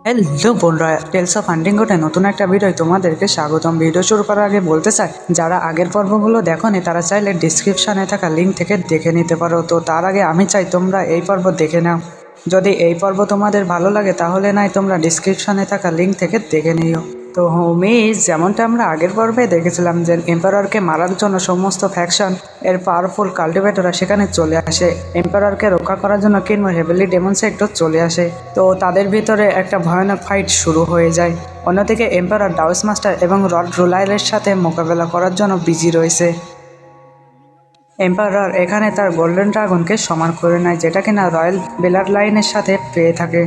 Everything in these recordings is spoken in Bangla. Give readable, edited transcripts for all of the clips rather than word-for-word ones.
হ্যালো বন্ধুরা, টেলস অফ হান্টিংগটে নতুন একটা ভিডিও তোমাদেরকে স্বাগতম। ভিডিও শুরু করার আগে বলতে চাই, যারা আগের পর্বগুলো দেখোনি তারা চাইলে ডিসক্রিপশানে থাকা লিঙ্ক থেকে দেখে নিতে পারো। তো তার আগে আমি চাই তোমরা এই পর্ব দেখে নাও। যদি এই পর্ব তোমাদের ভালো লাগে তাহলে নাই তোমরা ডিসক্রিপশানে থাকা লিঙ্ক থেকে দেখে নিও। তো হোমিজ, যেমনটা আমরা আগের পর্বে দেখেছিলাম যে এম্পারারকে মারার জন্য সমস্ত ফ্যাকশন এর পাওয়ারফুল কাল্টিভেটররা সেখানে চলে আসে। এম্পারারকে রক্ষা করার জন্য কিনমো হেভেলি ডেমন সেক্টর চলে আসে। তো তাদের ভিতরে একটা ভয়ানক ফাইট শুরু হয়ে যায়। অন্যদিকে এম্পারার ডাউস মাস্টার এবং রড রুলাইলের সাথে মোকাবেলা করার জন্য বিজি রয়েছে। এম্পারার এখানে তার গোল্ডেন ড্রাগনকে সমান করে নেয়, যেটা কিনা রয়্যাল বেলার লাইনের সাথে পেয়ে থাকে।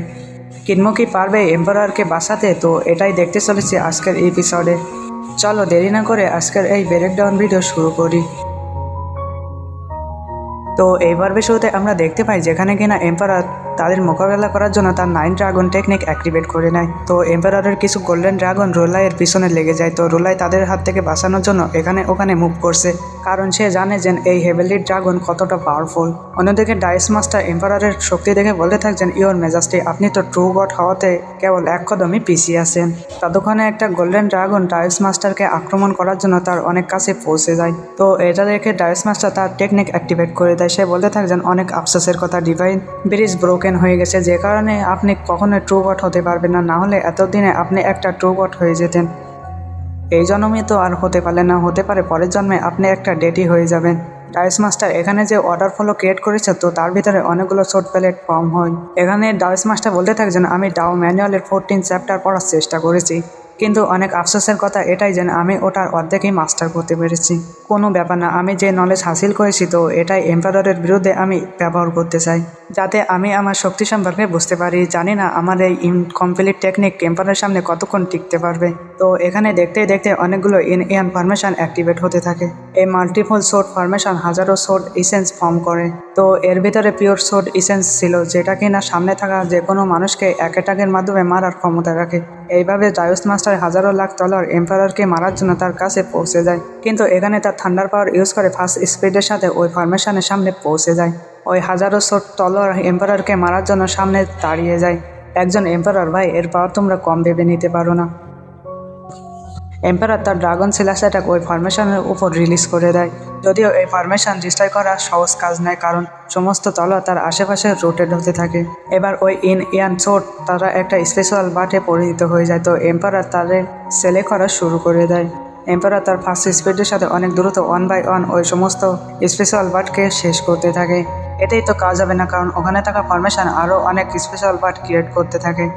কিনমো কি পারবে এম্পারারকে বাঁচাতে? তো এটাই দেখতে চলেছি আজকের এপিসোডে। চলো দেরি না করে আজকের এই ব্রেকডাউন ভিডিও শুরু করি। তো এইবার শুরুতে আমরা দেখতে পাই যেখানে কিনা এম্পারার তাদের মোকাবেলা করার জন্য তার 9 ড্রাগন টেকনিক অ্যাক্টিভেট করে নেয়। তো এম্পারারের কিছু গোল্ডেন ড্রাগন রোলাইয়ের পিছনে লেগে যায়। তো রোলাই তাদের হাত থেকে বাঁচানোর জন্য এখানে ওখানে মুভ করছে, কারণ সে জানে যে এই হেভেলি ড্রাগন কতটা পাওয়ারফুল। অন্যদিকে ডাইস মাস্টার এম্পারারের শক্তি দেখে বলতে থাকছেন, ইওর মেজাস্টি, আপনি তো ট্রু গড হওয়াতে কেবল এক কদমই পিছিয়ে আছেন। ততক্ষণে একটা গোল্ডেন ড্রাগন ডাইস মাস্টারকে আক্রমণ করার জন্য তার অনেক কাছে পৌঁছে যায়। তো এটা দেখে ডাইস মাস্টার তার টেকনিক অ্যাক্টিভেট করে দেয়। সে বলতে থাকছেন, অনেক আফসোসের কথা, ডিভাইন ব্রিজ ব্রোকেন হয়ে গেছে, যে কারণে আপনি কখনোই ট্রু গড হতে পারবেন না। হলে এতদিনে আপনি একটা ট্রু গড হয়ে যেতেন। এই জন্মে তো আর হতে পারে না, হতে পারে পরের জন্মে আপনি একটা ডেটি হয়ে যাবেন। ডাইস মাস্টার এখানে যে অর্ডার ফলো ক্রিয়েট করেছে, তো তার ভিতরে অনেকগুলো শর্ট প্ল্যাটফর্ম হয়। এখানে ডাইস মাস্টার বলতে থাকছেন, আমি ডাও ম্যানুয়ালের 14 চ্যাপ্টার পড়ার চেষ্টা করেছি, কিন্তু অনেক আফসোসের কথা এটাই যে আমি ওটার অর্ধেকই মাস্টার করতে পেরেছি। কোনো ব্যাপার না, আমি যে নলেজ হাসিল করেছি তো এটাই এম্পারারের বিরুদ্ধে আমি ব্যবহার করতে চাই, যাতে আমি আমার শক্তি সম্পর্কে বুঝতে পারি। জানি না আমার এই ইনকমপ্লিট টেকনিক এম্পারারের সামনে কতক্ষণ টিকতে পারবে। তো এখানে দেখতে দেখতে অনেকগুলো ইন ফরমেশন অ্যাক্টিভেট হতে থাকে। এই মাল্টিপল সোর্ড ফরমেশন হাজারো সোর্ড ইসেন্স ফর্ম করে। তো এর ভিতরে পিওর সোর্ড ইসেন্স ছিল, যেটা কিনা সামনে থাকা যে কোনো মানুষকে এক অ্যাটাকের মাধ্যমে মারার ক্ষমতা রাখে। এইভাবে ডাইস মাস্টার হাজারো লাখ তলোয়ার এম্পারারকে মারার জন্য তার কাছে পৌঁছে যায়, কিন্তু এখানে তার থান্ডার পাওয়ার ইউজ করে ফাস্ট স্পিডের সাথে ওই ফরমেশনের সামনে পৌঁছে যায়। ওই হাজারো শট তলোয়ার এম্পারারকে মারার জন্য সামনে দাঁড়িয়ে যায়। একজন এম্পারার, ভাই এর পাওয়ার তোমরা কম ভেবে নিতে পারো না। এম্পারার তার ড্রাগন সিলাস অ্যাটাক ওই ফরমেশনের উপর রিলিজ করে দেয়। যদিও এই ফরমেশন ডিস্ট্রয় করা সহজ কাজ নয়, কারণ সমস্ত তলোয়ার তার আশেপাশে রোটেট হতে থাকে। এবার ওই ইয়ান সোর্ড তারা একটা স্পেশাল বাটে পরিণত হয়ে যায়। তো এম্পারার তাদের সেলে করা শুরু করে দেয়। এম্পারার তার ফার্স্ট স্পিডের সাথে অনেক দ্রুত 1 বাই 1 ওই সমস্ত স্পেশাল বাটকে শেষ করতে থাকে। এতেই তো কাজ হবে না, কারণ ওখানে থাকা ফরমেশন আরও অনেক স্পেশাল বাট ক্রিয়েট করতে থাকে।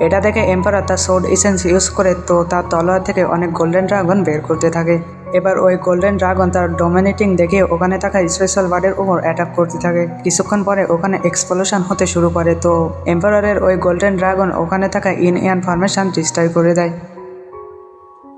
এটা দেখে এম্পারার তার সোর্ড ইসেন্স ইউজ করে তো তার তলোয়ার থেকে অনেক গোল্ডেন ড্রাগন বের করতে থাকে। এবার ওই গোল্ডেন ড্রাগন তার ডোমিনেটিং দেখে ওখানে থাকা স্পেশাল বার্ডের উপর অ্যাটাক করতে থাকে। কিছুক্ষণ পরে ওখানে এক্সপ্লোশন হতে শুরু করে। তো এম্পারারের ওই গোল্ডেন ড্রাগন ওখানে থাকা ইয়ান ফরমেশন ডিস্ট্রয় করে দেয়।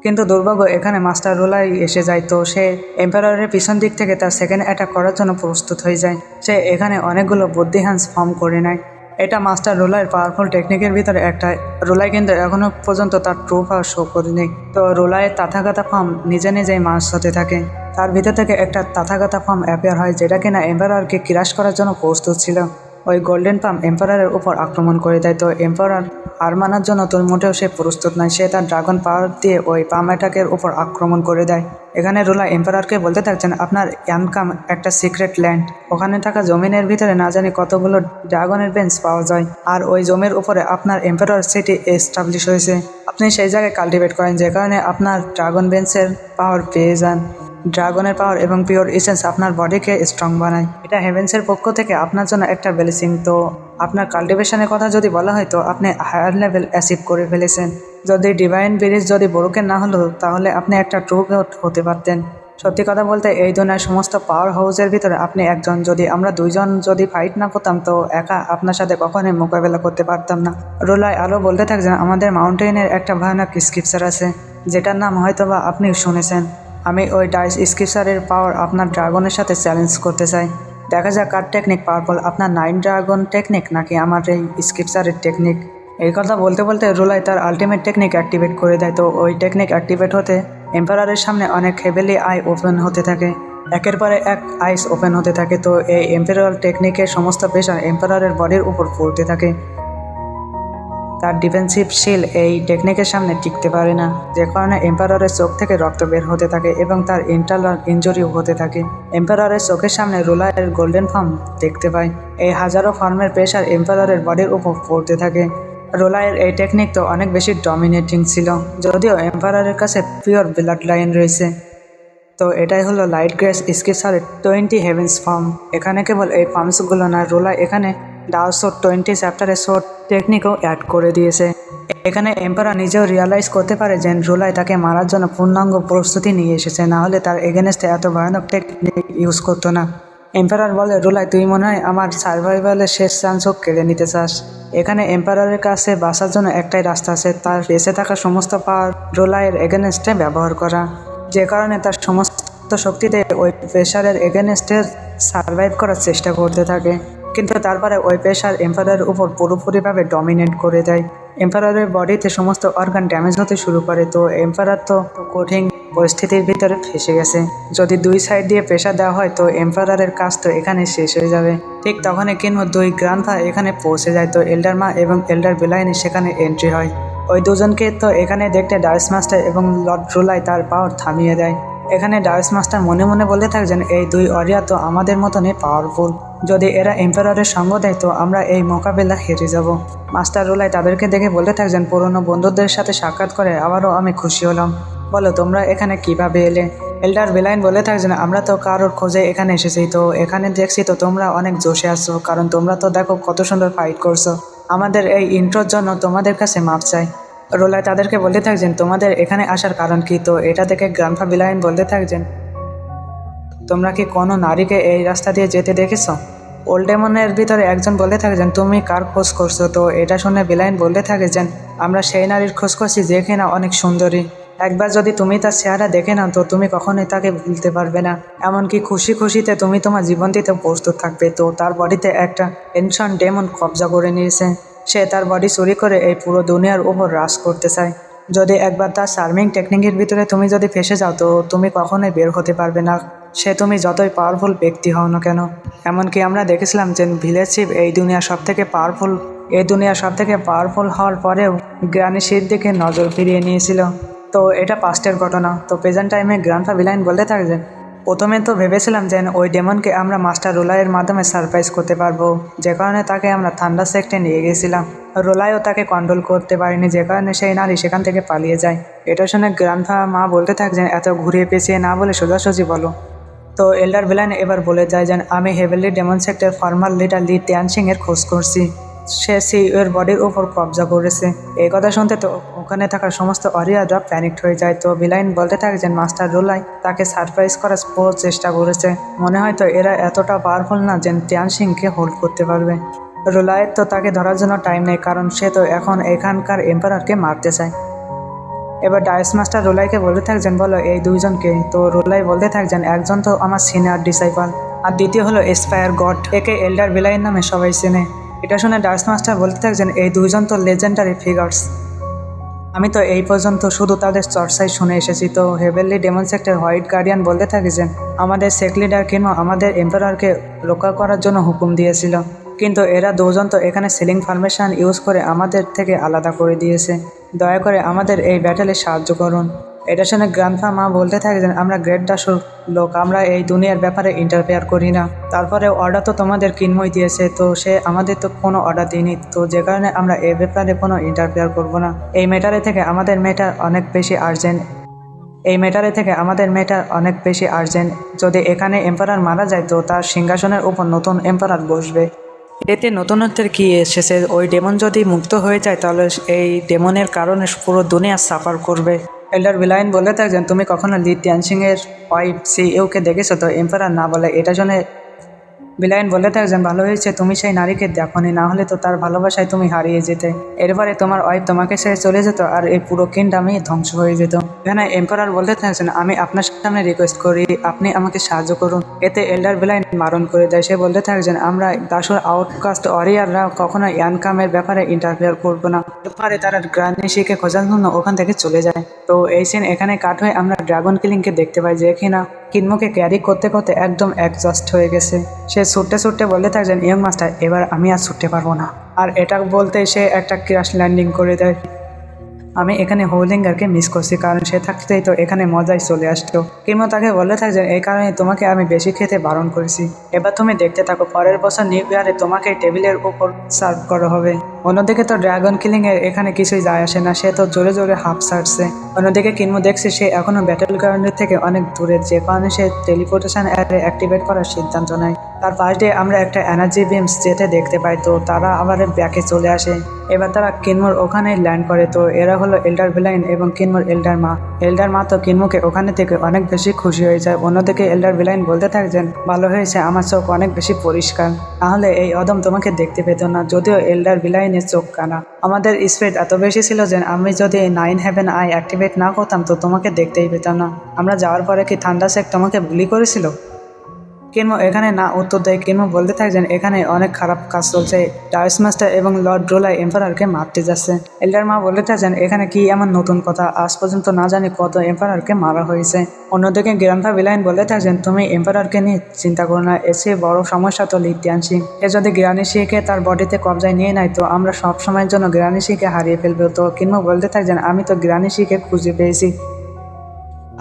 কিন্তু দুর্ভাগ্য, এখানে মাস্টার রোলাই এসে যায়। তো সে এম্পারারের পিছন দিক থেকে তার সেকেন্ড অ্যাটাক করার জন্য প্রস্তুত হয়ে যায়। সে এখানে অনেকগুলো বুদ্ধিহ্যান্স ফর্ম করে নেয়। এটা মাস্টার রোলাইয়ের পাওয়ারফুল টেকনিকের ভিতরে একটা। রোলাই কিন্তু এখনও পর্যন্ত তার ট্রু পাওয়ার শো করেনি। তো রোলাইয়ের তাথাগাতা ফর্ম নিজে নিজেই মার্চ হতে থাকে। তার ভিতর থেকে একটা তাথাগাতা ফর্ম অ্যাপিয়ার হয়, যেটা কিনা এম্পারারকে ক্রাশ করার জন্য প্রস্তুত ছিল। ওই গোল্ডেন পাম্প এম্পারারের উপর আক্রমণ করে দেয়। তো এম্পারার হার মানার জন্য তোর মোটেও সে প্রস্তুত নয়। সে তার ড্রাগন পাওয়ার দিয়ে ওই পাম অ্যাটাকের উপর আক্রমণ করে দেয়। এখানে রোলা এম্পারারকে বলতে থাকছেন, আপনার ইয়ানকাম একটা সিক্রেট ল্যান্ড, ওখানে থাকা জমিনের ভিতরে না জানি কতগুলো ড্রাগনের বেঞ্চ পাওয়া যায়, আর ওই জমির উপরে আপনার এম্পারার সিটি এস্টাবলিশ হয়েছে। আপনি সেই জায়গায় কাল্টিভেট করেন, যে কারণে আপনার ড্রাগন বেঞ্চের পাওয়ার পেয়ে যান। ড্রাগনের পাওয়ার এবং পিওর ইসেন্স আপনার বডিকে স্ট্রং বানায়। এটা হেভেন্সের পক্ষ থেকে আপনার জন্য একটা ব্লেসিং। তো আপনার কাল্টিভেশনের কথা যদি বলা হয়, তো আপনি হায়ার লেভেল অ্যাচিভ করে ফেলেছেন। যদি ডিভাইন ব্রিজ যদি ব্রোকেন না হলো, তাহলে আপনি একটা ট্রু গড হতে পারতেন। সত্যি কথা বলতে এই দুনিয়ার সমস্ত পাওয়ার হাউসের ভিতরে আপনি একজন। যদি আমরা দুইজন যদি ফাইট না করতাম, তো একা আপনার সাথে কখনোই মোকাবেলা করতে পারতাম না। রোলাই আরও বলতে থাকছেন, আমাদের মাউন্টেনের একটা ভয়ানক স্ক্রিপচার আছে, যেটার নাম হয়তোবা আপনি শুনেছেন। আমি ওই ডাইস স্ক্রিপচারের পাওয়ার আপনার ড্রাগনের সাথে চ্যালেঞ্জ করতে চাই। দেখা যাক কার টেকনিক পাওয়ারফুল, আপনার 9 ড্রাগন টেকনিক নাকি আমার এই স্ক্রিপচারের টেকনিক। এই কথা বলতে বলতে রোলাই তার আলটিমেট টেকনিক অ্যাক্টিভেট করে দেয়। তো ওই টেকনিক অ্যাক্টিভেট হতে এম্পারারের সামনে অনেক হেভেলি আই ওপেন হতে থাকে। একের পরে এক আইস ওপেন হতে থাকে। তো এই এম্পারার টেকনিকের সমস্ত প্রেশার এম্পারারের বডির উপর পড়তে থাকে। তার ডিফেন্সিভ শিল এই টেকনিকের সামনে টিকতে পারে না, যে কারণে এম্পারারের চোখ থেকে রক্ত বের হতে থাকে এবং তার ইন্টারনাল ইনজুরিও হতে থাকে। এম্পারারের চোখের সামনে রুলায়ের গোল্ডেন ফর্ম দেখতে পায়। এই হাজারো ফর্মের প্রেশার এম্পারারের বডির উপর পড়তে থাকে। রোলায়ের এই টেকনিক তো অনেক বেশি ডমিনেটিং ছিল, যদিও এম্পারারের কাছে পিওর ব্লাড লাইন রয়েছে। তো এটাই হলো লাইট গ্রেস স্কেচারের 20 হেভেন্স ফর্ম। এখানে কেবল এই ফর্মসগুলো না, রোলা এখানে ডাউসোর 20 চ্যাপ্টারের শোট টেকনিকও অ্যাড করে দিয়েছে। এখানে এম্পারার নিজেও রিয়ালাইজ করতে পারে যে রোলাই তাকে মারার জন্য পূর্ণাঙ্গ প্রস্তুতি নিয়ে এসেছে, না হলে তার এগেনস্টে এত ভয়ানক টেকনিক ইউজ করতো না। এম্পারার বলে, রোলাই তুই মনে হয় আমার সার্ভাইভালের শেষ চান্সও কেড়ে নিতে চাস। এখানে এম্পারারের কাছে বাঁচার জন্য একটাই রাস্তা আছে, তার বেঁচে থাকা সমস্ত পাওয়ার রোলাইয়ের এগেনস্টে ব্যবহার করা, যে কারণে তার সমস্ত শক্তিতে ওই প্রেশারের এগেনস্টে সার্ভাইভ করার চেষ্টা করতে থাকে। কিন্তু তারপরে ওই প্রেশার এম্পারারের উপর পুরোপুরিভাবে ডমিনেট করে দেয়। এম্পারারের বডিতে সমস্ত অর্গান ড্যামেজ হতে শুরু করে। তো এম্পারার তো কঠিন পরিস্থিতির ভিতরে ফেসে গেছে। যদি দুই সাইড দিয়ে প্রেশার দেওয়া হয় তো এম্পারারের কাজ তো এখানে শেষ হয়ে যাবে। ঠিক তখনই কিন্তু দুই গ্রান্ডফা এখানে পৌঁছে যায়। তো এল্ডার মা এবং এল্ডার বেলাইনি সেখানে এন্ট্রি হয়। ওই দুজনকে তো এখানে দেখতে ডার্স মাস্টার এবং লর্ড রুলাই তার পাওয়ার থামিয়ে দেয়। এখানে ডার্স মাস্টার মনে মনে বলে থাকছেন, এই দুই অরিয়া তো আমাদের মতনই পাওয়ারফুল, যদি এরা এম্পারারের সঙ্গ দেয় তো আমরা এই মোকাবেলা হেরে যাব। মাস্টার রুলাই তাদেরকে দেখে বলতে থাকছেন, পুরনো বন্ধুদের সাথে সাক্ষাৎ করে আবারও আমি খুশি হলাম। বলো তোমরা এখানে কিভাবে এলে? এল্ডার বেলাইন বলে থাকছেন, আমরা তো কারোর খোঁজে এখানে এসেছি, তো এখানে দেখছি তো তোমরা অনেক জোশে আছো, কারণ তোমরা তো দেখো কত সুন্দর ফাইট করছো। আমাদের এই ইন্ট্রোর জন্য তোমাদের কাছে মাপ চাই। রোলাই তাদেরকে বলতে থাকছেন, তোমাদের এখানে আসার কারণ কি? তো এটা দেখে গ্রান্ডফা বেলাইন বলতে থাকছেন, তোমরা কি কোনো নারীকে এই রাস্তা দিয়ে যেতে দেখেছো? ওল্ড ডেমনের ভিতরে একজন বলতে থাকছেন, তুমি কার খোঁজ করছো? তো এটা শুনে বেলাইন বলতে থাকছেন, আমরা সেই নারীর খোঁজ করছি যে কিনা অনেক সুন্দরী। একবার যদি তুমি তার চেহারা দেখে নাও তো তুমি কখনোই তাকে ভুলতে পারবে না। এমনকি খুশি খুশিতে তুমি তোমার জীবন দিতে প্রস্তুত থাকবে। তো তার বডিতে একটা এনশন ডেমন কবজা করে নিয়েছে। সে তার বডি চুরি করে এই পুরো দুনিয়ার উপর রাজ করতে চায়। যদি একবার তার চার্মিং টেকনিকের ভিতরে তুমি যদি ফেসে যাও তো তুমি কখনোই বের হতে পারবে না, সে তুমি যতই পাওয়ারফুল ব্যক্তি হও না কেন। এমনকি আমরা দেখেছিলাম যে ভিলেজ চিফ এই দুনিয়া সব থেকে পাওয়ারফুল হওয়ার পরেও গ্রানি শির দিকে নজর ফিরিয়ে নিয়েছিল। তো এটা পাস্টের ঘটনা। তো প্রেজেন্ট টাইমে গ্রান্ডফা বেলাইন বলতে থাকছেন, প্রথমে তো ভেবেছিলাম যে ওই ডেমনকে আমরা মাস্টার রোলাইয়ের মাধ্যমে সারপ্রাইজ করতে পারবো, যে কারণে তাকে আমরা থান্ডার সেক্টে নিয়ে গেছিলাম। রোলাইও তাকে কন্ট্রোল করতে পারেনি, যে কারণে সেই নারী সেখান থেকে পালিয়ে যায়। এটা শুনে গ্রান্ডফা মা বলতে থাকছেন, এত ঘুরিয়ে পেঁচিয়ে না বলে সোজাসুজি বলো। তো এল্ডার বেলাইন এবার বলে যায় যে আমি heavenly demon sector formal leader Li Tansing এর খোঁজ করছি। সে সিইওর বডির উপর কবজা করেছে। এই কথা শুনতে তো ওখানে থাকা সমস্ত অরিয়াররা প্যানিকড হয়ে যায়। তো বেলাইন বলতে থাকছেন, মাস্টার রোলাই তাকে সারপ্রাইজ করার পুরো চেষ্টা করেছে। মনে হয় তো এরা এতটা পাওয়ারফুল না যে ত্যানসিংকে হোল্ড করতে পারবে। রোলাইয়ের তো তাকে ধরার জন্য টাইম নেই, কারণ সে তো এখন এখানকার এম্পারারকে মারতে চায়। এবার ডাইস মাস্টার রোলাইকে বলতে থাকছেন, বলো এই দুইজনকে। তো রোলাই বলতে থাকছেন, একজন তো আমার সিনিয়র ডিসাইপল, আর দ্বিতীয় হলো এসপায়ার গড, একে এল্ডার বেলাইন নামে সবাই চেনে। এটা শুনে ডাইস মাস্টার বলতে থাকছেন, এই দুইজন তো লেজেন্ডারি ফিগার্স, আমি তো এই পর্যন্ত শুধু তাদের চর্চাই শুনে এসেছি। তো heavenly demon sector white guardian বলতে থাকছেন, আমাদের সেক লিডার কিংবা আমাদের এম্পারারকে রক্ষা করার জন্য হুকুম দিয়েছিল, কিন্তু এরা দুজন তো এখানে সিলিং ফরমেশন ইউজ করে আমাদের থেকে আলাদা করে দিয়েছে। দয়া করে আমাদের এই ব্যাটেলে সাহায্য করুন। এটা শুনে গ্রান্ডফা মা বলতে থাকছেন, আমরা গ্রেট দাসুর লোক, আমরা এই দুনিয়ার ব্যাপারে ইন্টারফেয়ার করি না। তারপরে অর্ডার তো তোমাদের কিনময় দিয়েছে, তো সে আমাদের তো কোনো অর্ডার দিইনি, তো যে কারণে আমরা এই ব্যাপারে কোনো ইন্টারফেয়ার করব না। এই ম্যাটারে থেকে আমাদের মেটার অনেক বেশি আর্জেন্ট। যদি এখানে এম্পারার মারা যায় তো তার সিংহাসনের উপর নতুন এম্পারার বসবে। এতে নতুনত্বের কি এসেছে? ওই ডেমন যদি মুক্ত হয়ে যায় তাহলে এই ডেমনের কারণে পুরো দুনিয়া সাফার করবে। এল্ডার বেলাইন বলে থাকছেন, তুমি কখনো লি ত্যানসিং এর ওয়াইফ সিইওকে দেখেছো? তো এম্পারার না বলে এটা শুনে বেলাইন বলে থাকছেন, ভালো হয়েছে তুমি সেই নারীকে দেখোনি, না হলে তো তার ভালোবাসায় তুমি হারিয়ে যেতে। এরপরে তোমার ওয়াইফ তোমাকে ছেড়ে চলে যেত আর এই পুরো কিংডমই ধ্বংস হয়ে যেত। এখানে এম্পারার বলতে থাকছেন, আমি আপনার সামনে রিকোয়েস্ট করি, আপনি আমাকে সাহায্য করুন। এতে এল্ডার বেলাইন মারণ করে দেয়। সে বলতে থাকছেন, আমরা দাসুর আউটকাস্ট ওয়ারিয়াররা কখনো ইয়ানকামের ব্যাপারে ইন্টারফেয়ার করবো না। এরপরে তারা গ্রানিশিকে খোঁজার জন্য ওখান থেকে চলে যায়। তো এই সিন এখানে কাট হয়ে আমরা ড্রাগন কিলিংকে দেখতে পাই, যে কিনা কিনমোকে ক্যারি করতে করতে একদম অ্যাডজাস্ট হয়ে গেছে। সে ছুটতে ছুটতে বলতে থাকছেন, ইয়ং মাস্টার এবার আমি আর ছুটতে পারবো না, আর এটা বলতে সে একটা ক্র্যাশ ল্যান্ডিং করে দেয়। আমি এখানে হোলিঙ্গারকে মিস করছি, কারণ সে থাকতেই তো এখানে মজাই চলে আসতো। কিংবা তাকে বলে থাকছেন এই কারণে তোমাকে আমি বেশি খেতে বারণ করেছি। এবার তুমি দেখতে থাকো, পরের বছর নিউ ইয়ারে তোমাকে টেবিলের উপর সার্ভ করা হবে। অন্যদিকে তো ড্রাগন কিলিং এর এখানে কিছুই যায় আসে না, সে তো জোরে জোরে হাফ ছাড়ছে। অন্যদিকে কিনমো দেখছে সে এখনো ব্যাটেল গ্রাউন্ডের থেকে অনেক দূরে, যে কারণে সে টেলিপোর্টেশন অ্যাক্টিভেট করার সিদ্ধান্ত নেয়। তার পাশ দিয়ে আমরা একটা এনার্জি বিমস যেতে দেখতে পাই, তো তারা আবার ব্যাকে চলে আসে। এবার তারা কিনমোর ওখানে ল্যান্ড করে। তো এরা হলো এল্ডার ভিলাইন এবং কিনমোর এল্ডার মা। এল্ডার মা তো কিনমোকে ওখানে থেকে অনেক বেশি খুশি হয়ে যায়। অন্যদিকে এল্ডার ভিলাইন বলতে থাকছেন ভালো হয়েছে, আমার চোখ অনেক বেশি পরিষ্কার, তাহলে এই অদম তোমাকে দেখতে পেত না। যদিও এল্ডার ভিলাইনের চোখ কানা। আমাদের স্পিড এত বেশি ছিল যে আমি যদি 9 হেভেন আই অ্যাক্টিভেট না করতাম তো তোমাকে দেখতেই পেতাম না। আমরা যাওয়ার পরে কি থান্ডারশেক তোমাকে বুলি করেছিল? কিনমো এখানে না উত্তর দেয়। কিনমো বলতে থাকছেন এখানে অনেক খারাপ কাজ চলছে, ডার্স মাস্টার এবং লর্ড রোলাই এম্পারারকে মারতে যাচ্ছে। এল্ডার মা বলতে থাকছেন এখানে কি এমন নতুন কথা, আজ পর্যন্ত না জানি কত এম্পারারকে মারা হয়েছে। অন্যদিকে গ্র্যান্ডপা ভিলাইন বলতে থাকছেন তুমি এম্পারারকে নিয়ে চিন্তা করো না, এর চেয়ে বড় সমস্যা তো লিথিয়ান সিং। এ যদি গ্রানি সিংকে তার বডিতে কবজায় নিয়ে নেয় তো আমরা সব সময়ের জন্য গ্রানি সিংকে হারিয়ে ফেলবো। তো কিনমো বলতে থাকছেন আমি তো গ্রানি সিংকে খুঁজে পেয়েছি,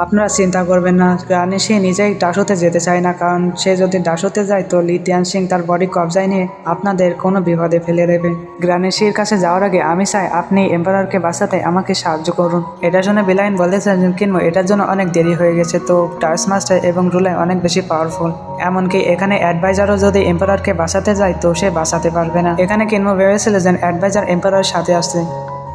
আপনারা চিন্তা করবেন না। গ্রানি সিং নিজেই ডাসুতে যেতে চায় না, কারণ সে যদি ডাসুতে যায় তো লিথিয়ান সিং তার বডি কবজায় নিয়ে আপনাদের কোনো বিপদে ফেলে দেবে। গ্রানি সিংয়ের কাছে যাওয়ার আগে আমি চাই আপনি এম্পারারকে বাঁচাতে আমাকে সাহায্য করুন। এটা শুনে ভিলাইন বলতেছেন কিনবো এটার জন্য অনেক দেরি হয়ে গেছে, তো ডার্স মাস্টার এবং রুলাই অনেক বেশি পাওয়ারফুল, এমনকি এখানে অ্যাডভাইজারও যদি এম্পারারকে বাঁচাতে যায় তো সে বাঁচাতে পারবে না। এখানে কিনবো ভেবেছিল যে অ্যাডভাইজার এম্পারারের সাথে আসছে।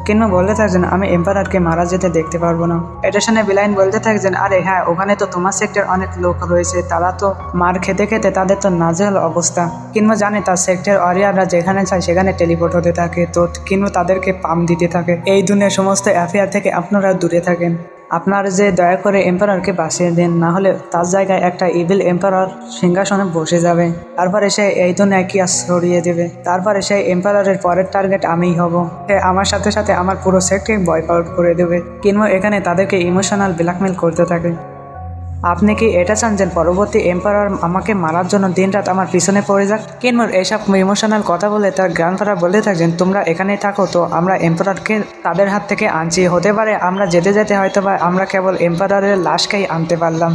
কিনমো বলতে থাকছেন আমি এম্পারারকে মারা যেতে দেখতে পারবো না। এটা শুনে ভিলাইন বলতে থাকছেন আরে হ্যাঁ, ওখানে তো তোমার সেক্টর অনেক লোক রয়েছে, তারা তো মার খেতে খেতে তাদের তো নাজেহাল অবস্থা। কিনমো জানে তার সেক্টর অরিয়াররা যেখানে চায় সেখানে টেলিপোর্ট হতে থাকে, তো কিনমো তাদেরকে পাম দিতে থাকে। এই দুনিয়ার সমস্ত অ্যাফেয়ার থেকে আপনারা দূরে থাকেন। আপনার যে দয়া করে এম্পারারকে বাঁচিয়ে দেন, না হলে তার জায়গায় একটা ইভিল এম্পারার সিংহাসনে বসে যাবে, তারপরে সে এই দুনিয়ায় কি ছড়িয়ে দেবে। তারপরে সেই এম্পারারের পরের টার্গেট আমিই হব, সে আমার সাথে সাথে আমার পুরো সেক্টর বয়কআউট করে দেবে। কিংবা এখানে তাদেরকে ইমোশনাল ব্ল্যাকমেল করতে থাকে। আপনি কি এটা চান যে পরবর্তী এম্পারার আমাকে মারার জন্য দিনরাত আমার পিছনে পড়ে যাক? কিনমোর এইসব ইমোশনাল কথা বলে তার গ্র্যান্ডফাদার বলতে থাকছেন তোমরা এখানেই থাকো, তো আমরা এম্পারারকে তাদের হাত থেকে আনছি। হতে পারে আমরা যেতে যেতে হয়তো বা আমরা কেবল এম্পারারের লাশকেই আনতে পারলাম।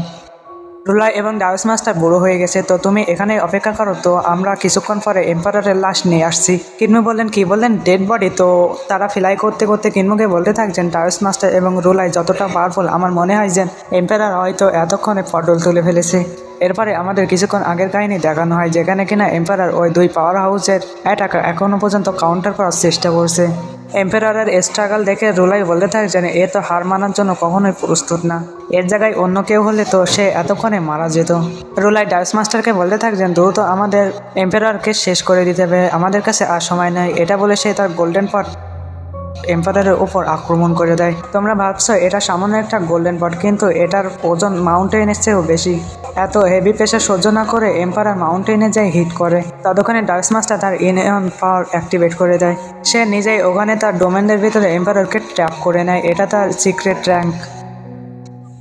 রুলাই এবং ডার্স মাস্টার বুড়ো হয়ে গেছে, তো তুমি এখানে অপেক্ষা করো, তো আমরা কিছুক্ষণ পরে এম্পারারের লাশ নিয়ে আসছি। কিনমো বললেন কি বললেন ডেড বডি? তো তারা ফ্লাই করতে করতে কিনমোকে বলতে থাকছেন ডার্স মাস্টার এবং রুলাই যতটা পাওয়ারফুল আমার মনে হয় যে এম্পারার হয়তো এতক্ষণে পটল তুলে ফেলেছে। এরপরে আমাদের কিছুক্ষণ আগের কাহিনী দেখানো হয়, যেখানে কিনা এম্পারার ওই দুই পাওয়ার হাউসের অ্যাটাক এখনও পর্যন্ত কাউন্টার করার চেষ্টা করছে। এম্পারারের স্ট্রাগল দেখে রুলাই বলতে থাকছেন এ তো হার মানার জন্য কখনোই প্রস্তুত না, এর জায়গায় অন্য কেউ হলে তো সে এতক্ষণে মারা যেত। রুলাই ডার্স মাস্টারকে বলতে থাকছেন দ্রুত আমাদের এম্পারারকে শেষ করে দিতে হবে, আমাদের কাছে আর সময় নেই। এটা বলে সে তার গোল্ডেন পট এম্পারারের উপর আক্রমণ করে দেয়। তোমরা ভাবছো এটা সামান্য একটা গোল্ডেন পট, কিন্তু এটার ওজন মাউন্টেনের চেয়েও বেশি। এত হেভি প্রেশার সহ্য না করে এম্পারার মাউন্টেনে যায় হিট করে। ততক্ষণে ডার্স মাস্টার তার ইনএন পাওয়ার অ্যাক্টিভেট করে দেয়। সে নিজেই ওখানে তার ডোমেনের ভিতরে এম্পারারকে ট্র্যাপ করে নেয়, এটা তার সিক্রেট র্যাঙ্ক।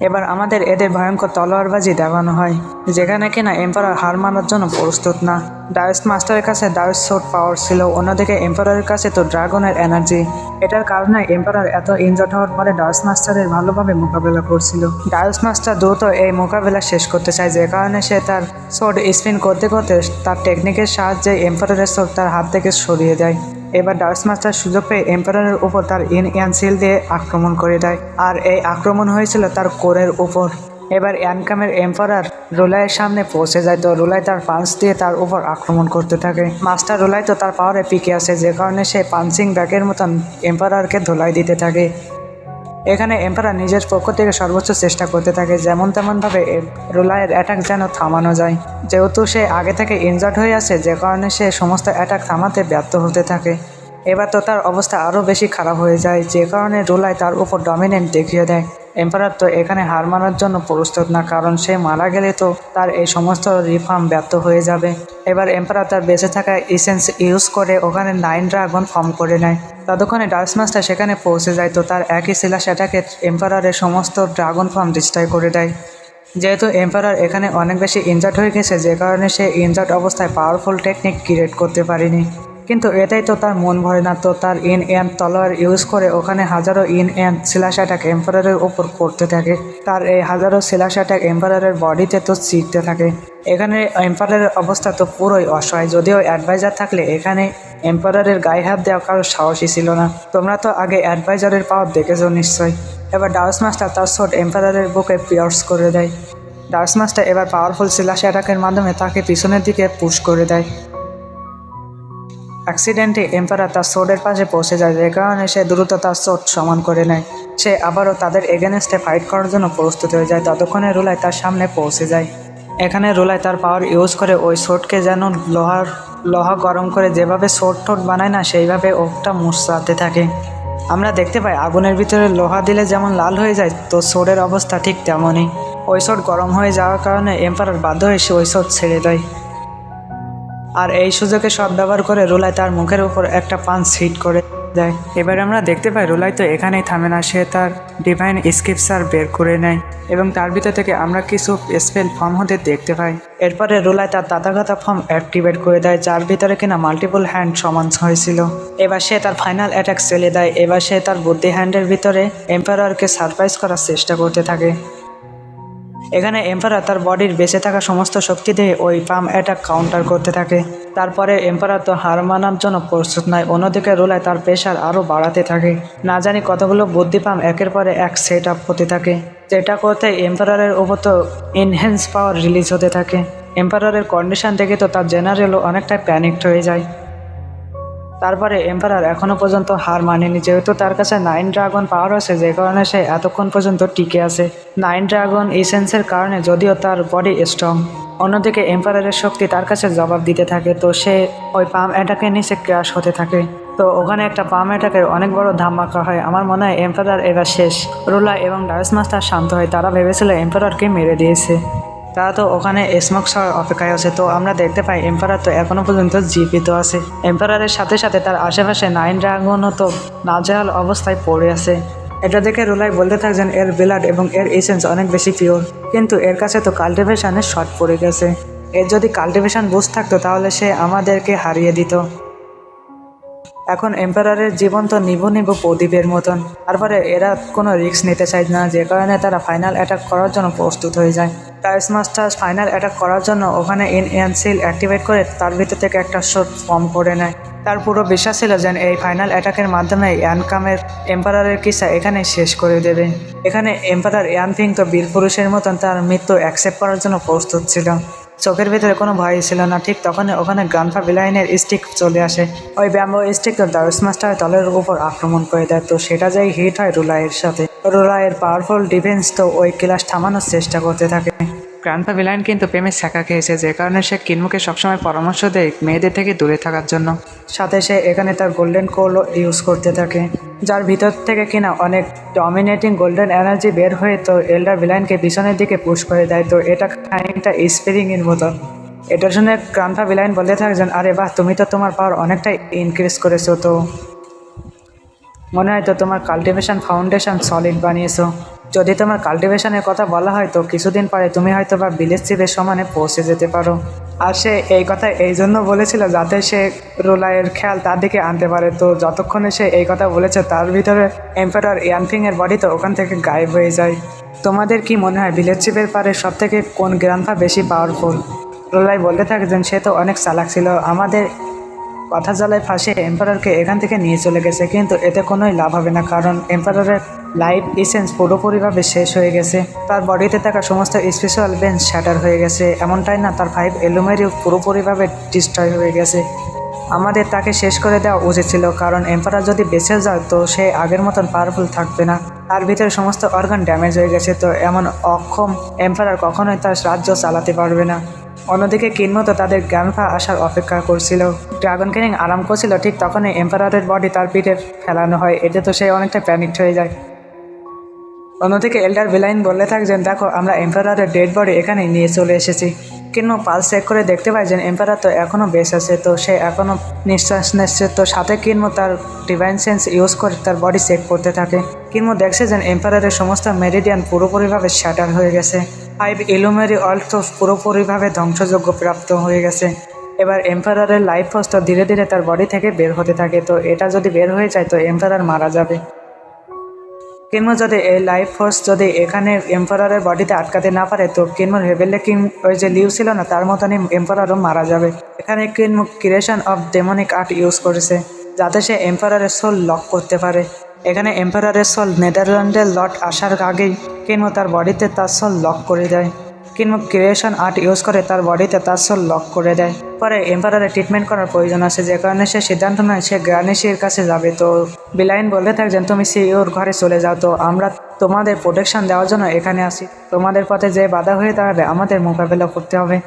এবার আমাদের এদের ভয়ঙ্কর তলোয়ারবাজি দেখানো হয়, যেখানে কিনা এম্পারার হার মানার জন্য প্রস্তুত না। ডার্স মাস্টারের কাছে ডার্স সোর্ড পাওয়ার ছিল, অন্যদিকে এম্পারারের কাছে তো ড্রাগনের এনার্জি। এটার কারণে এম্পারার এত ইনজর্ড হওয়ার পরে ডার্স মাস্টারের ভালোভাবে মোকাবেলা করছিল। ডার্স মাস্টার দ্রুত এই মোকাবেলা শেষ করতে চায়, যে কারণে সে তার সোর্ড স্পিন করতে করতে তার টেকনিকের সাহায্যে এম্পারারের সোর্ড তার হাত থেকে সরিয়ে দেয়। এবার ডার্স মাস্টার সুযোগ পেয়ে এম্পারারের উপর তার ইনএন সিল দিয়ে আক্রমণ করে দেয়, আর এই আক্রমণ হয়েছিল তার কোরের উপর। এবার অ্যানকামের এম্পারার রুলাইয়ের সামনে পৌঁছে যায়, তো রুলাই তার পাঞ্চ দিয়ে তার উপর আক্রমণ করতে থাকে। মাস্টার রুলাই তো তার পাওয়ারে পিকে আছে, যে কারণে সে পাঞ্চিং ব্যাগের মতন এম্পারারকে ধোলাই দিতে থাকে। এখানে এম্পারার নিজের পক্ষ থেকে সর্বোচ্চ চেষ্টা করতে থাকে, যেমন তেমনভাবে রুলাইয়ের অ্যাটাক যেন থামানো যায়। যেহেতু সে আগে থেকে ইনজার্ড হয়ে আছে, যে কারণে সে সমস্ত অ্যাটাক থামাতে ব্যর্থ হতে থাকে। এবার তো তার অবস্থা আরও বেশি খারাপ হয়ে যায়, যে কারণে রুলাই তার উপর ডমিনেন্ট দেখিয়ে দেয়। এম্পারার তো এখানে হার মানার জন্য প্রস্তুত না, কারণ সে মারা গেলে তো তার এই সমস্ত রিফর্ম ব্যর্থ হয়ে যাবে। এবার এম্পারার তার বেঁচে থাকা ইসেন্স ইউজ করে ওখানে 9 ড্রাগন ফর্ম করে নেয়। ততক্ষণে ডার্স মাস্টার সেখানে পৌঁছে যায়, তো তার একই সিলাস অ্যাটাকে এম্পারারের সমস্ত ড্রাগন ফর্ম ডিস্ট্রয় করে দেয়। যেহেতু এম্পারার এখানে অনেক বেশি ইনজার্ড হয়ে গেছে, যে কারণে সে ইনজার্ড অবস্থায় পাওয়ারফুল টেকনিক ক্রিয়েট করতে পারেনি। কিন্তু এটাই তো তার মন ভরে না, তো তার ইন এন তলোয়ার ইউজ করে ওখানে হাজারো ইন এন স্ল্যাশ অ্যাটাক এম্পারারের ওপর করতে থাকে। তার এই হাজারো স্ল্যাশ অ্যাটাক এম্পারারের বডিতে তো শিখতে থাকে। এখানে এম্পারারের অবস্থা তো পুরোই অসহায়, যদিও অ্যাডভাইজার থাকলে এখানে এম্পারারের গায়ে হাত দেওয়া কারোর সাহসই ছিল না। তোমরা তো আগে অ্যাডভাইজারের পাওয়ার দেখেছো নিশ্চয়ই। এবার ডার্স মাস্টার তার শট এম্পারারের বুকে পিয়ার্স করে দেয়। ডার্স মাস্টার এবার পাওয়ারফুল স্ল্যাশ অ্যাটাকের মাধ্যমে তাকে পিছনের দিকে পুশ করে দেয়। অ্যাক্সিডেন্টে এম্পারার তার সোর্ডের পাশে পৌঁছে যায়, যে কারণে সে দ্রুত তার সোর্ড সমান করে নেয়। সে আবারও তাদের এগেনস্টে ফাইট করার জন্য প্রস্তুত হয়ে যায়। ততক্ষণে রুলাই তার সামনে পৌঁছে যায়। এখানে রুলাই তার পাওয়ার ইউজ করে ওই সোর্ডকে যেন লোহা গরম করে যেভাবে সোর্ড টোট বানায় না, সেইভাবে ওটা মুছাতে থাকে। আমরা দেখতে পাই আগুনের ভিতরে লোহা দিলে যেমন লাল হয়ে যায়, তো সোর্ডের অবস্থা ঠিক তেমনই। ওই সোর্ড গরম হয়ে যাওয়ার কারণে এম্পারার বাধ্য হয়ে সে ওই সোর্ড ছেড়ে দেয়। আর এই সুযোগে সদ্ব্যবহার করে রুলাই তার মুখের উপর একটা পাঞ্চ হিট করে দেয়। এবার আমরা দেখতে পাই রুলাই তো এখানেই থামে না, সে তার ডিভাইন স্ক্রিপচার বের করে নেয় এবং তার ভিতর থেকে আমরা কিছু স্পেল ফর্ম হতে দেখতে পাই। এরপরে রুলাই তার তাতাগতা ফর্ম অ্যাক্টিভেট করে দেয়, যার ভিতরে কিনা মাল্টিপল হ্যান্ড সমান হয়েছিল। এবার সে তার ফাইনাল অ্যাটাক চলে দেয়। এবার সে তার বুদ্ধি হ্যান্ডের ভিতরে এম্পায়ারকে সারপ্রাইজ করার চেষ্টা করতে থাকে। এখানে এম্পারার তার বডির বেঁচে থাকা সমস্ত শক্তি দিয়ে ওই পাম অ্যাটাক কাউন্টার করতে থাকে। তারপরে এম্পারার তো হার মানার জন্য প্রস্তুত নয়। অন্যদিকে রুলাই তার প্রেশার আরও বাড়াতে থাকে। না জানি কতগুলো বুদ্ধি পাম একের পরে এক সেট আপ হতে থাকে, যেটা করতে এম্পারারের ওপর তো এনহ্যান্স পাওয়ার রিলিজ হতে থাকে। এম্পারারের কন্ডিশন দেখে তো তার জেনারেলও অনেকটাই প্যানিকড হয়ে যায়। তারপরে এম্পারার এখনও পর্যন্ত হার মানেনি, যেহেতু তার কাছে 9 ড্রাগন পাওয়ার আছে, যে কারণে সে এতক্ষণ পর্যন্ত টিকে আছে। 9 ড্রাগন এসেন্সের কারণে যদিও তার বডি স্ট্রং। অন্যদিকে এম্পারারের শক্তি তার কাছে জবাব দিতে থাকে, তো সে ওই পাম অ্যাটাকের নিচে ক্র্যাশ হতে থাকে। তো ওখানে একটা পাম অ্যাটাকের অনেক বড় ধামাকা হয়। আমার মনে হয় এম্পারার এবার শেষ। রুলাই এবং ডার্স মাস্টার শান্ত হয়, তারা ভেবেছিল এম্পারারকে মেরে দিয়েছে। তারা তো ওখানে স্মোক ছাড়ার অপেক্ষায় আছে। তো আমরা দেখতে পাই এম্পারার তো এখনো পর্যন্ত জীবিত আছে। এম্পারারের সাথে সাথে তার আশেপাশে 9 ড্রাগনও তো নাজেহাল অবস্থায় পড়ে আছে। এটা দেখে রুলাই বলতে থাকছেন এর ব্লাড এবং এর এসেন্স অনেক বেশি পিওর, কিন্তু এর কাছে তো কাল্টিভেশনের শর্ট পড়ে গেছে। এর যদি কাল্টিভেশন বুস্ট থাকতো তাহলে সে আমাদেরকে হারিয়ে দিত। এখন এম্পারারের জীবন তো নিভু প্রদীপের মতন। তারপরে এরা কোনো রিস্ক নিতে চায় না, যে কারণে তারা ফাইনাল অ্যাটাক করার জন্য প্রস্তুত হয়ে যায়। ডার্স মাস্টার ফাইনাল অ্যাটাক করার জন্য ওখানে ইনএনসিল অ্যাক্টিভেট করে তার ভিতর থেকে একটা শট ফর্ম করে নেয়। তার পুরো বিশ্বাস ছিল যে এই ফাইনাল অ্যাটাকের মাধ্যমে ইয়ানকামের এম্পারারের কিসা এখানে শেষ করে দেবে। এখানে এম্পারার ইয়ানফিং তো বীর পুরুষের মতন তার মৃত্যু অ্যাকসেপ্ট করার জন্য প্রস্তুত ছিল। চোখের ভিতরে কোনো ভয় ছিল না। ঠিক তখনই ওখানে গ্রান্ডপা ভিলাইনের স্টিক চলে আসে। ওই ব্যাম্বো স্টিক তো ডার্স মাস্টার তলের উপর আক্রমণ করে দেয়, তো সেটা যাই হিট হয় রুলাইয়ের সাথে। রুলাইয়ের পাওয়ারফুল ডিফেন্স তো ওই ক্লাস থামানোর চেষ্টা করতে থাকে। গ্রান্ডপা ভিলাইন কিন্তু প্রেমে ছ্যাঁকা খেয়েছে, যে কারণে সে কিনমুকে সবসময় পরামর্শ দেয় মেয়েদের থেকে দূরে থাকার জন্য। সাথে সে এখানে তার গোল্ডেন কোলও ইউজ করতে থাকে, যার ভিতর থেকে কিনা অনেক ডমিনেটিং গোল্ডেন এনার্জি বের হয়ে তো এল্ডার ভিলাইনকে পিছনের দিকে পুশ করে দেয়। তো এটা খানিকটা স্প্রিংয়ের মতো। এটার জন্য গ্রান্ডপা ভিলাইন বলতে থাকছেন, আরে বাহ, তুমি তো তোমার পাওয়ার অনেকটাই ইনক্রিজ করেছো, তো মনে হয় তো তোমার কাল্টিভেশন ফাউন্ডেশন সলিড বানিয়েছো। যদি তোমার কাল্টিভেশনের কথা বলা হয় তো কিছুদিন পরে তুমি হয়তো বা ভিলেজ চিফের সমানে পৌঁছে যেতে পারো। আর সে এই কথা এই জন্য বলেছিল যাতে সে রুলাইয়ের খেয়াল তার দিকে আনতে পারে। তো যতক্ষণে সে এই কথা বলেছে তার ভিতরে এম্পারার ইয়ানফিংয়ের বডি তো ওখান থেকে গায়েব হয়ে যায়। তোমাদের কি মনে হয় ভিলেজ চিফের পারে সব থেকে কোন গ্রান্ডপা বেশি পাওয়ারফুল? রুলাই বলতে থাকছেন, সে তো অনেক চালাক ছিল, আমাদের কথা জ্বালায় ফাঁসে এম্পারারকে এখান থেকে নিয়ে চলে গেছে, কিন্তু এতে কোনোই লাভ হবে না, কারণ এম্পারারের লাইফ এসেন্স পুরোপুরিভাবে শেষ হয়ে গেছে। তার বডিতে থাকা সমস্ত স্পেশাল বেঞ্চ শ্যাটার হয়ে গেছে। এমনটাই না, তার 5 এলুমেরিও পুরোপুরিভাবে ডিস্ট্রয় হয়ে গেছে। আমাদের তাকে শেষ করে দেওয়া উচিত ছিল, কারণ এম্পারার যদি বেঁচে যায় তো সে আগের মতন পাওয়ারফুল থাকবে না। তার ভিতরে সমস্ত অর্গান ড্যামেজ হয়ে গেছে, তো এমন অক্ষম এম্পারার কখনোই তার রাজ্য চালাতে পারবে না। অন্যদিকে কিনমো তো তাদের গ্র্যান্ডপা আসার অপেক্ষা করছিল। ড্রাগন কিনিং আরাম করছিল, ঠিক তখনই এম্পারারের বডি তার পিঠে ফেলানো হয়। এতে তো সে অনেকটা প্যানিকড হয়ে যায়। অন্যদিকে এল্ডার ভিলাইন বলতে থাকছেন, দেখো আমরা এম্পারারের ডেড বডি এখানে নিয়ে চলে এসেছি। কিনমো পালস চেক করে দেখতে পাই যে এম্পারার তো এখনও বেঁচে আছে, তো সে এখনও নিঃশ্বাস নিচ্ছে। তো সাথে কিনমো তার ডিভাইন সেন্স ইউজ করে তার বডি চেক করতে থাকে। কিনমো দেখছে যে এম্পারারের সমস্ত মেরিডিয়ান পুরোপুরিভাবে শ্যাটার হয়ে গেছে। 5 ইলুমেরি অল্ট তো পুরোপুরিভাবে ধ্বংসযোগ্য প্রাপ্ত হয়ে গেছে। এবার এম্পারারের লাইফ ফোর্স তো ধীরে ধীরে তার বডি থেকে বের হতে থাকে। তো এটা যদি বের হয়ে যায় তো এম্পারার মারা যাবে। কিনমো যদি এই লাইফ ফোর্স যদি এখানে এম্পারারের বডিতে আটকাতে না পারে তো কিনমোর হেভেলে কিং ওই যে লিউ ছিল না তার মতনই এম্পারারও মারা যাবে। এখানে কিনমো creation of demonic art use করেছে যাতে সে এম্পারারের সোল লক করতে পারে। এখানে এম্পারারের সোল নেদারল্যান্ডের লর্ড আসার আগেই কিনমো তার বডিতে তার সোল লক করে দেয়। কিনমো ক্রিয়েশন আর্ট ইউজ করে তার বডিতে তার সোল লক করে দেয়। পরে এম্পারারের ট্রিটমেন্ট করার প্রয়োজন আছে, যে কারণে সে সিদ্ধান্ত নেয় সে গ্রানিশির কাছে যাবে। তো বিলাইন বলতে থাকছেন তুমি সিইওর ঘরে চলে যাও, তো আমরা তোমাদের প্রোটেকশন দেওয়ার জন্য এখানে আসি। তোমাদের পথে যে বাধা হয়ে দাঁড়াবে আমাদের মোকাবেলা করতে হবে।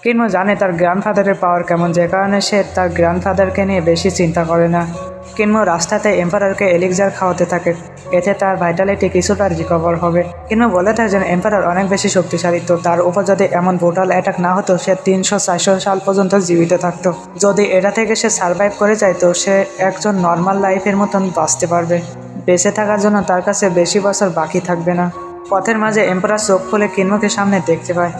কিনমো জানে তার গ্র্যান্ডফাদারের পাওয়ার কেমন, যে কারণে সে তার গ্র্যান্ডফাদারকে নিয়ে বেশি চিন্তা করে না। কিনমো রাস্তাতে এম্পারারকে এলিক্সার খাওয়াতে থাকে, এতে তার ভাইটালিটি কিছুটা রিকভার হবে। কিনমো বলে থাকে যে এম্পারার অনেক বেশি শক্তিশালী, তো তার উপর যদি এমন ব্রুটাল অ্যাটাক না হতো সে 300-400 সাল পর্যন্ত জীবিত থাকতো। যদি এটা থেকে সে সার্ভাইভ করে যায় তো সে একজন নর্মাল লাইফের মতন বাঁচতে পারবে। বেঁচে থাকার জন্য তার কাছে বেশি বছর বাকি থাকবে না। পথের মাঝে এম্পারার চোখ খুলে কিনমোকে সামনে দেখতে পায়।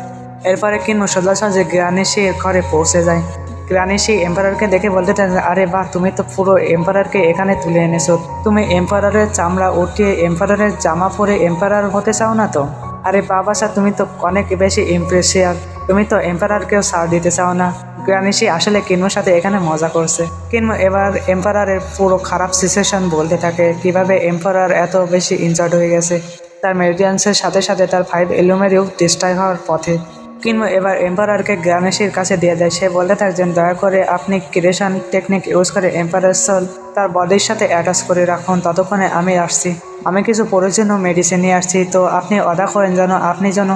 এরপরে কিনমো সোজাসুজি গ্রানিশির ঘরে পৌঁছে যায়। গ্রানিশি এম্পারারকে দেখে বলতে থাকে আরে বাহ, তুমি তো পুরো এম্পারারকে এখানে তুলে এনেছো। তুমি এম্পারারের চামড়া উঠিয়ে এম্পারারের জামা পরে এম্পারার হতে চাও না তো? আরে বাবা স্যার, তুমি তো অনেক বেশি ইমপ্রেসিয়ার, তুমি তো এম্পারারকেও ছাড় দিতে চাও না। গ্রানিশি আসলে কিনমোর সাথে এখানে মজা করছে। কিনমো এবার এম্পারারের পুরো খারাপ সিচুয়েশন বলতে থাকে, কিভাবে এম্পারার এত বেশি ইনজার্ড হয়ে গেছে। তার মেডিয়ান্সের সাথে সাথে তার 5 এলুমেরিও ডিস্ট্রয় হওয়ার পথে। কিনমো এবার এম্পারারকে গ্রানিশির কাছে দিয়ে যায়। সে বলতে থাকছেন দয়া করে আপনি ক্রিয়েশন টেকনিক ইউজ করে এম্পারার সোল তার বডির সাথে অ্যাটাচ করে রাখুন, ততক্ষণে আমি আসছি। আমি কিছু প্রয়োজনীয় মেডিসিন নিয়ে আসছি, তো আপনি অদা করেন যেন আপনি যেন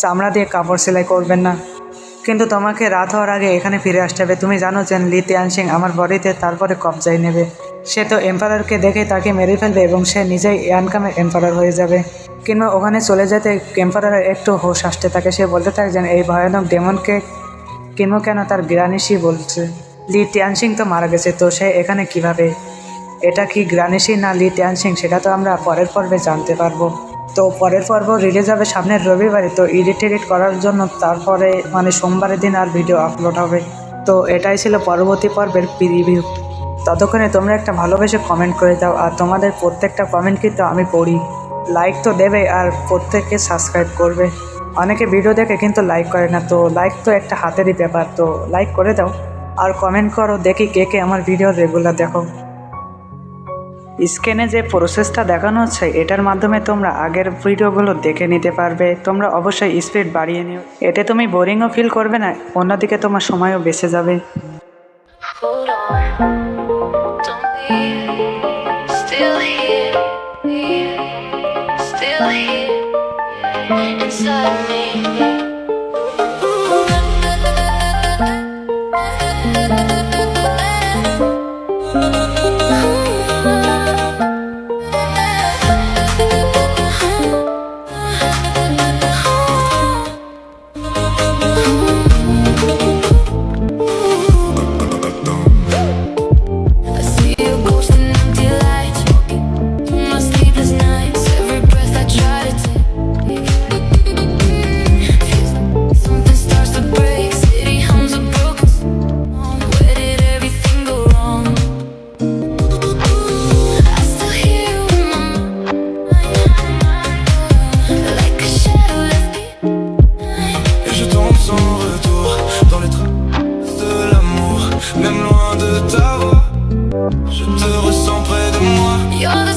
চামড়া দিয়ে কাপড় সেলাই করবেন না। কিন্তু তোমাকে রাত হওয়ার আগে এখানে ফিরে আসতে হবে। তুমি জানো যে লি তিয়ানশিং আমার বডিতে তারপরে কবজায় নেবে। সে তো এম্পারারকে দেখে তাকে মেরে ফেলবে এবং সে নিজেই ইয়ানকামের এম্পারার হয়ে যাবে। কিংবা ওখানে চলে যেতে এম্পারারের একটু হোশ আসতে থাকে। সে বলতে থাকে যেন এই ভয়ানক ডেমনকে কিনমো কেন তার গ্রানিশি বলছে। লি তিয়ানশিং তো মারা গেছে, তো সে এখানে কিভাবে? এটা কি গ্রানিশি না লি তিয়ানশিং সেটা তো আমরা পরের পর্বে জানতে পারবো। তো পরের পর্ব রিলিজ হবে সামনের রবিবারে। তো এডিট করার জন্য তারপরে মানে সোমবারের দিন আর ভিডিও আপলোড হবে। তো এটাই ছিল পরবর্তী পর্বের প্রিভিউ। ততক্ষণে তোমরা একটা ভালোবেসে কমেন্ট করে দাও, আর তোমাদের প্রত্যেকটা কমেন্ট কিন্তু আমি পড়ি। লাইক তো দেবে আর প্রত্যেককে সাবস্ক্রাইব করবে। অনেকে ভিডিও দেখে কিন্তু লাইক করে না, তো লাইক তো একটা হাতেরই ব্যাপার, তো লাইক করে দাও আর কমেন্ট করো, দেখি কে কে আমার ভিডিও রেগুলার দেখো। স্ক্রিনে যে প্রসেসটা দেখানো হচ্ছে এটার মাধ্যমে তোমরা আগের ভিডিওগুলো দেখে নিতে পারবে। তোমরা অবশ্যই স্পিড বাড়িয়ে নিও, এতে তুমি বোরিংও ফিল করবে না, অন্যদিকে তোমার সময়ও বেঁচে যাবে। Hold on, don't leave. Still here, still here, inside me. I see you ghost in empty lights, walking through my sleepless nights. Every breath I try to take, feels like something starts to break. City hums a broken song. Where did everything go wrong? I still hear you in my mind, like a shadow left behind. Et je tombe sans retour dans les traces de l'amour. Même loin de ta voix, je te ressens près de moi. You're the